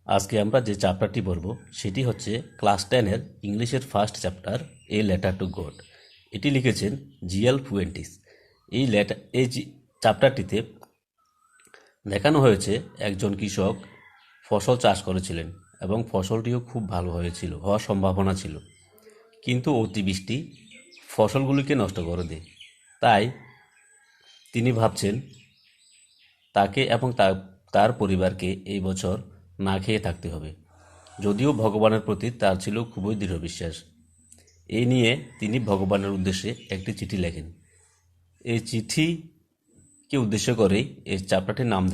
আজকে আমরা যে চ্যাপ্টারটি পড়ব সেটি হচ্ছে ক্লাস 10-এর ইংলিশের first chapter a letter to god. এটি লিখেছেন জিএল ফুয়েন্টিস। এই চ্যাপ্টারটিতে দেখানো হয়েছে একজন কৃষক ফসল চাষ করেছিলেন এবং ফসলটিও খুব ভালো হওয়ার সম্ভাবনা ছিল, কিন্তু অতিবৃষ্টি ফসলগুলিকে নষ্ট করে দেয়। তাই তিনি ভাবছেন তাকে এবং তার পরিবারকে এই বছর না খেয়ে থাকতে হবে। যদিও ভগবানের প্রতি তার ছিল খুবই দৃঢ় বিশ্বাস। এই নিয়ে তিনি ভগবানের উদ্দেশ্যে একটি চিঠি লেখেন। এই চিঠিকে উদ্দেশ্য করেই এই চ্যাপ্টারটির নাম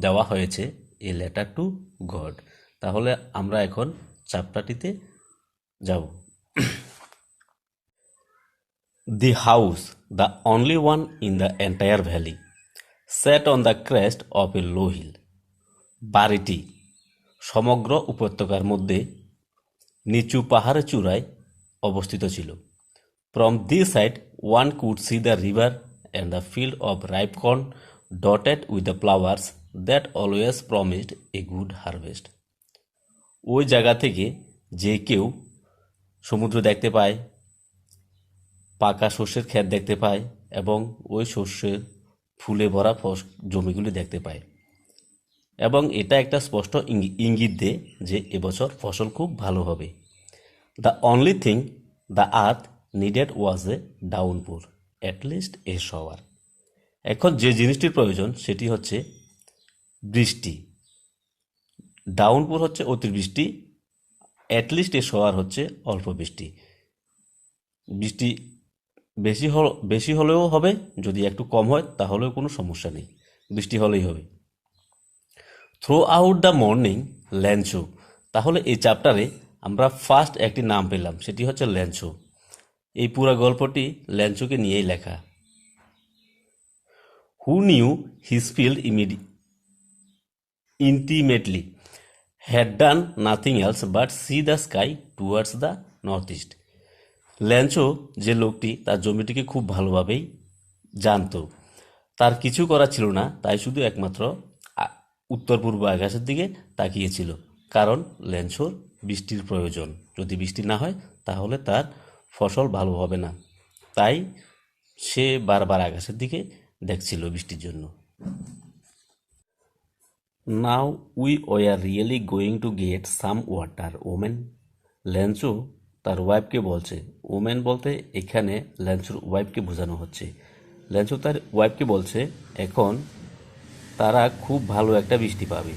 দেওয়া হয়েছে এ লেটার টু গড। তাহলে আমরা এখন চ্যাপ্টারটিতে যাব। The house, the only one in the entire valley, sat on the crest of a low hill. বাড়িটি সমগ্র উপত্যকার মধ্যে নিচু পাহাড়ের চূড়ায় অবস্থিত ছিল। From this side, one could see the river and the field of ripe corn dotted with the flowers that always promised a good harvest. ওই জায়গা থেকে যে কেউ সমুদ্র দেখতে পায়, পাকা শস্যের ক্ষেত দেখতে পায় এবং ওই শস্যের ফুলে ভরা জমিগুলি দেখতে পায়, এবং এটা একটা স্পষ্ট ইঙ্গিত দেয় যে এবছর ফসল খুব ভালো হবে। The only thing the earth needed was a downpour, at least a shower. এখন যে জিনিসটির প্রয়োজন সেটি হচ্ছে বৃষ্টি। ডাউনপুর হচ্ছে অতিবৃষ্টি, অ্যাটলিস্ট এ শাওয়ার হচ্ছে অল্প বৃষ্টি। বৃষ্টি বেশি হলেও হবে, যদি একটু কম হয় তাহলেও কোনো সমস্যা নেই, বৃষ্টি হলেই হবে। Throughout the morning Lencho. তাহলে এই চ্যাপ্টারে আমরা ফার্স্ট একটি নাম পেলাম, সেটি হচ্ছে ল্যাঞ্চো। এই পুরো গল্পটি ল্যাঞ্চোকে নিয়েই লেখা। Who knew his field intimately, had done nothing else but see the sky towards the north east. Lencho যে লোকটি তার জমিটিকে খুব ভালোভাবেই জানত, তার কিছু করা ছিল না, তাই শুধু একমাত্র উত্তর পূর্ব আকাশের দিকে তাকিয়েছিল, কারণ ল্যাঞ্চোর বৃষ্টির প্রয়োজন। যদি বৃষ্টি না হয় তাহলে তার ফসল ভালো হবে না, তাই সে বারবার আকাশের দিকে দেখছিল বৃষ্টির জন্য। Now we were really going to get some water woman. Lencho তার ওয়াইফকে বলছে, ওমেন বলতে এখানে ল্যাঞ্চোর ওয়াইফকে বোঝানো হচ্ছে। ল্যাঞ্চো তার ওয়াইফকে বলছে এখন তারা খুব ভালো একটা বৃষ্টি পাবে।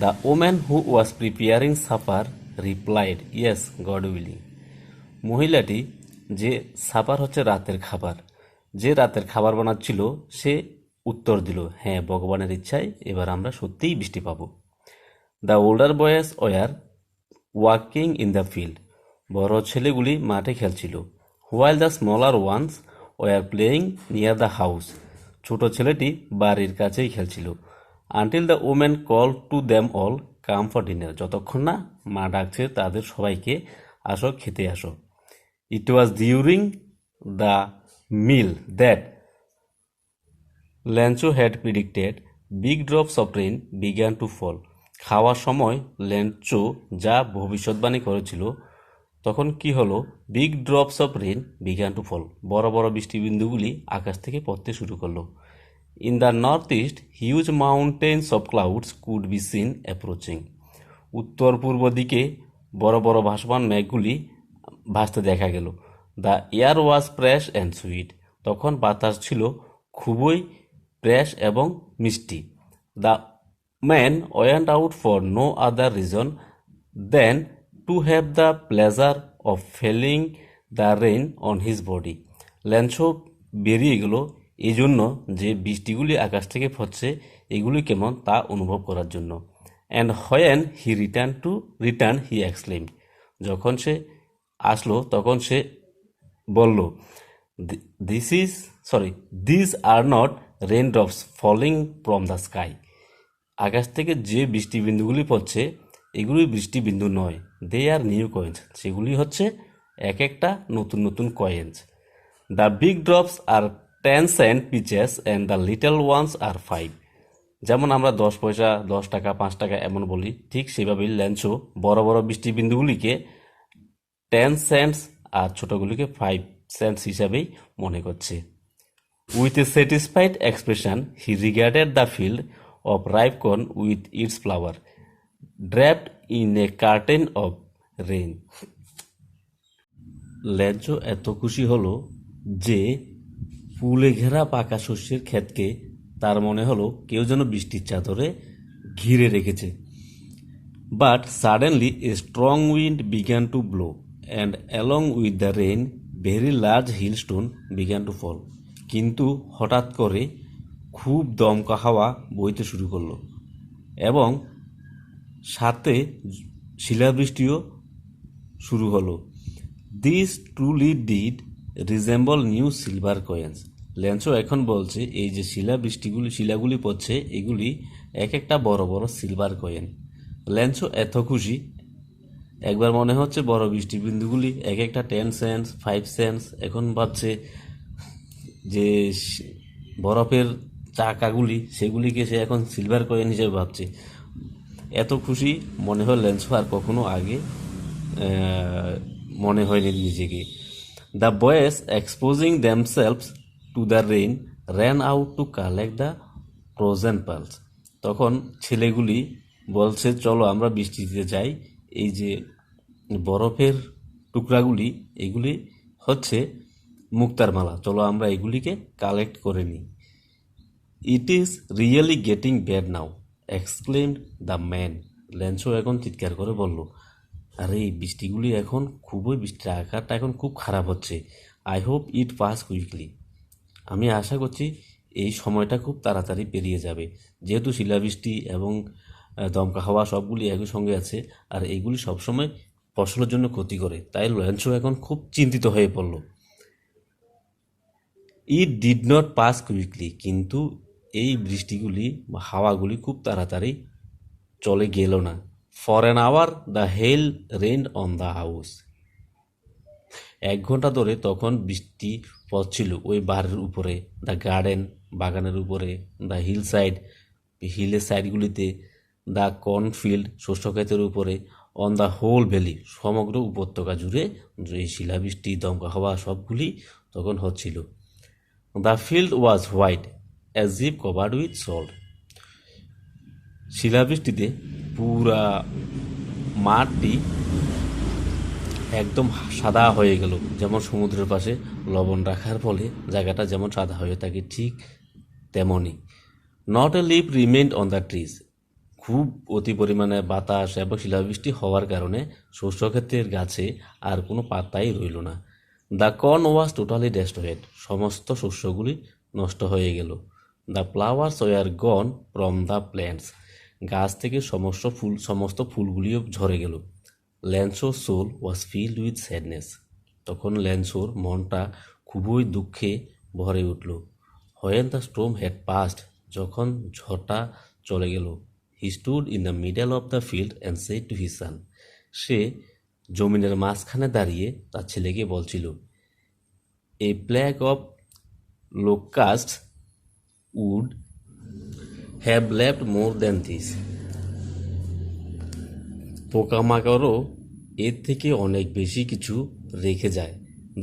The woman who was preparing supper replied, yes God willing. মহিলাটি, যে সাপার হচ্ছে রাতের খাবার, যে রাতের খাবার বানাচ্ছিল, সে উত্তর দিল, হ্যাঁ ভগবানের ইচ্ছায় এবার আমরা সত্যিই বৃষ্টি পাবো। The older boys were walking in the field. বড় ছেলেগুলি মাঠে খেলছিল। While the smaller ones were playing near the house. ছোট ছেলেটি বাড়ির কাছেই খেলছিল। Until the woman call to them all come for dinner. যতক্ষণ না মা ডাকছে তাদের সবাইকে, আসো খেতে আসো। It was during the meal that Lencho had predicted big drops of rain began to fall. খাওয়ার সময় ল্যাঞ্চো যা ভবিষ্যৎবাণী করেছিল, তখন কি হলো? Big drops of rain began to fall, বড় বড় বৃষ্টিবিন্দুগুলি আকাশ থেকে পড়তে শুরু করলো। In the north east huge mountains of clouds could be seen approaching. উত্তর পূর্ব দিকে বড় বড় ভাসমান মেঘগুলি ভাসতে দেখা গেল। The air was fresh and sweet. তখন বাতাস ছিল খুবই ফ্রেশ এবং মিষ্টি। The man went out for no other reason than to have the pleasure of feeling the rain on his body. Lencho বেরিয়ে গেল এই জন্য যে বৃষ্টিগুলি আকাশ থেকে পড়ছে এগুলি কেমন তা অনুভব করার জন্য। And when he return he exclaim. যখন সে আসলো তখন সে বলল, this are not rain drops falling from the sky. আকাশ থেকে যে বৃষ্টিবিন্দুগুলি পড়ছে এগুলি বৃষ্টিবিন্দু নয়, দে আর নিউ কয়েন্স। সেগুলি হচ্ছে এক একটা নতুন নতুন coins. The big drops are 10 cent pieces and the little ones are 5. যেমন আমরা 10 পয়সা, 10 টাকা, 5 টাকা এমন বলি, ঠিক সেভাবেই ল্যান্সো বড় বড় বৃষ্টিবিন্দুগুলিকে 10 সেন্টস আর ছোটগুলিকে 5 সেন্টস হিসাবেই মনে করছে। With a satisfied expression, he regarded the field of ripe corn with its flower, draped in a curtain of rain. ল্যান্সো এত খুশি হলো যে ফুলে ঘেরা পাকা শস্যের ক্ষেতকে তার মনে হলো কেউ যেন বৃষ্টির চাদরে ঘিরে রেখেছে। But suddenly a strong wind began to blow, and along with the rain, very large hailstone began to fall. কিন্তু হঠাৎ করে খুব দমকা হাওয়া বইতে শুরু করলো এবং সাথে শিলাবৃষ্টিও শুরু হলো। This truly did resemble new silver coins. Lencho এখন বলছে এই যে শিলাগুলি পড়ছে এগুলি এক একটা বড় বড় সিলভার কয়েন। ল্যান্সো এত খুশি, একবার মনে হচ্ছে বড় বৃষ্টিবিন্দুগুলি এক একটা 10 সেন্টস, 5 সেন্টস, এখন ভাবছে যে বরফের চাকাগুলি সেগুলিকে সে এখন সিলভার কয়েন হিসেবে ভাবছে। এত খুশি মনে হয় ল্যান্সো আর কখনো আগে মনে হয়নি নিজেকে। The boys exposing themselves to the rain ran out to collect the frozen pearls. তখন ছেলেগুলি বলছে চলো আমরা বৃষ্টিতে যাই, এই যে বরফের টুকরাগুলি এগুলি হচ্ছে মুক্তার মালা, চলো আমরা এগুলিকে কালেক্ট করে নিই। It is really getting bad now, exclaimed the man. Lencho এখন চিৎকার করে বলল, আরে এই বৃষ্টিগুলি এখন বৃষ্টির আকারটা এখন খুব খারাপ হচ্ছে। I hope it pass quickly. আমি আশা করছি এই সময়টা খুব তাড়াতাড়ি পেরিয়ে যাবে, যেহেতু শিলাবৃষ্টি এবং দমকা হাওয়া সবগুলি একই সঙ্গে আছে আর এইগুলি সবসময় ফসলের জন্য ক্ষতি করে, তাই ল্যান্সো এখন খুব চিন্তিত হয়ে পড়ল। It did not pass quickly, কিন্তু এই বৃষ্টিগুলি বা হাওয়াগুলি খুব তাড়াতাড়ি চলে গেল না। For an hour the hail rained on the house. 1 ঘন্টা ধরে তখন বৃষ্টি পড়ছিল ওই বাড়ির উপরে, দ্য গার্ডেন বাগানের উপরে, দ্য হিলের সাইডগুলিতে, দ্য কর্নফিল্ড শস্য ক্ষেতের উপরে, অন দ্য হোল ভ্যালি সমগ্র উপত্যকা জুড়ে এই শিলাবৃষ্টি দমকা হাওয়া সবগুলি তখন হচ্ছিল। The field was white as if covered with salt. শিলাবৃষ্টিতে পুরা মাঠটি একদম সাদা হয়ে গেল, যেমন সমুদ্রের পাশে লবণ রাখার ফলে জায়গাটা যেমন সাদা হয়ে থাকে ঠিক তেমনই। Not a leaf remained on the trees. খুব অতি পরিমাণে বাতাস এবং শিলাবৃষ্টি হওয়ার কারণে শস্য ক্ষেত্রের গাছে আর কোনো পাতাই রইল না। The corn was totally destroyed. সমস্ত শস্যগুলি নষ্ট হয়ে গেল। The flowers were gone from the plants. গাছ থেকে সমস্ত ফুলগুলিও ঝরে গেল। ল্যান্সোর soul was filled with sadness. তখন ল্যান্সোর মনটা খুবই দুঃখে ভরে উঠল। When the storm had passed. যখন ঝড়টা চলে গেল, he stood in the middle of the field and said to his son. সে জমিনের মাঝখানে দাঁড়িয়ে তার ছেলেকে বলছিল, এ plague of locust would have left more than this. পোকামাকড়ও এর থেকে অনেক বেশি কিছু রেখে যায়।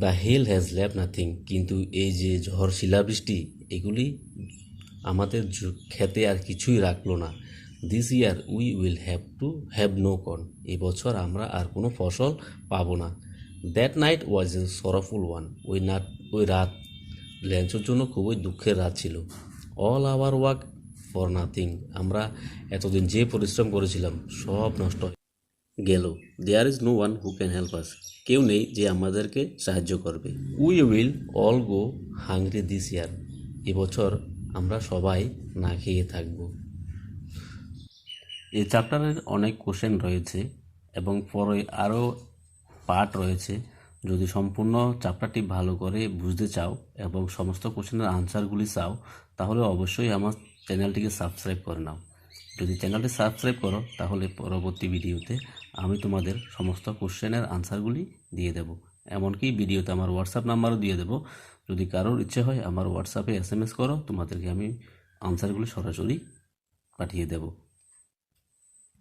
The hail has left nothing. কিন্তু এই যে ঝড় শিলাবৃষ্টি এগুলি আমাদের খেতে আর কিছুই রাখলো না। This year we will have no corn. এবছর আমরা আর কোনো ফসল পাবো না। That night was a sorrowful one. ওই রাত ল্যান্সোর জন্য খুবই দুঃখের রাত ছিল। All our work for nothing. আমরা এতদিন যে পরিশ্রম করেছিলাম সব নষ্ট গেল। There is no one who can help us. কেউ নেই যে আমাদেরকে সাহায্য করবে। We will all go hungry this year. এবছর আমরা সবাই না খেয়ে থাকব। এই চ্যাপ্টারের অনেক কোশ্চেন রয়েছে এবং পরে আরও পার্ট রয়েছে। যদি সম্পূর্ণ চ্যাপ্টারটি ভালো করে বুঝতে চাও এবং সমস্ত কোশ্চেনের আনসারগুলি চাও তাহলে অবশ্যই আমার চ্যানেলটিকে সাবস্ক্রাইব করে নাও। যদি চ্যানেলটি সাবস্ক্রাইব করো তাহলে পরবর্তী ভিডিওতে আমি তোমাদের সমস্ত কোশ্চেনের আনসারগুলি দিয়ে দেব। এমনকি ভিডিওতে আমার হোয়াটসঅ্যাপ নাম্বারও দিয়ে দেব। যদি কারোর ইচ্ছে হয় আমার হোয়াটসঅ্যাপে SMS করো, তোমাদেরকে আমি আনসারগুলি সরাসরি পাঠিয়ে দেব।